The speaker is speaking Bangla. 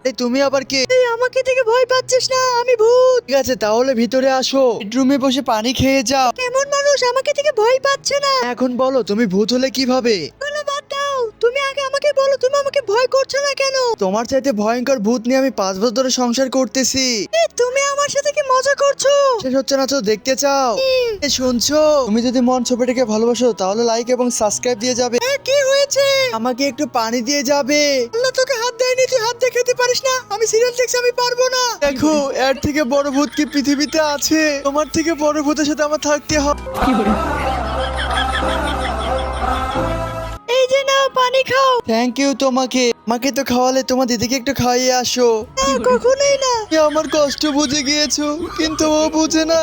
এই তুমি আবার কে? এই আমাকে দেখে ভয় পাচ্ছিস না? আমি ভূত। ঠিক আছে, তাহলে ভিতরে আসো, বেডরুমে বসে পানি খেয়ে যাও। কেমন মানুষ আমাকে দেখে ভয় পাচ্ছে না? এখন বলো তুমি ভূত হলে কিভাবে? বলো, বাদ দাও। তুমি আগে আমাকে বলো, তুমি আমাকে ভয় করছো না কেন? তোমার চাইতে ভয়ঙ্কর ভূত নিয়ে আমি 5 বছর ধরে সংসার করতেছি। তুমি আমার সাথে কি মজা করছো? শেষ হচ্ছে না তো দেখতে চাও? শুনছো, তুমি যদি মন ছবিটাকে ভালোবাসো তাহলে লাইক এবং সাবস্ক্রাইব দিয়ে যাবে। কি হয়েছে? আমাকে একটু পানি দিয়ে যাবে। আল্লাহ তোকে হাত দেয়নি, তুই হাত দিয়ে খেতে পারিস না? আমি সিরিয়াল দেখছি, আমি পারবো না। দেখো, এর থেকে বড় ভূত কি পৃথিবীতে আছে? তোমার থেকে বড় ভূতের সাথে আমার থাকতে হবে। এই যে নাও, পানি খাও। থ্যাংক ইউ তোমাকে। আমাকে তো খাওয়ালে, তোমার দিদিকে একটু খাইয়ে আসো। না, কখনোই না। তুমি আমার কষ্ট বুঝে গিয়েছো, কিন্তু ও বুঝে না।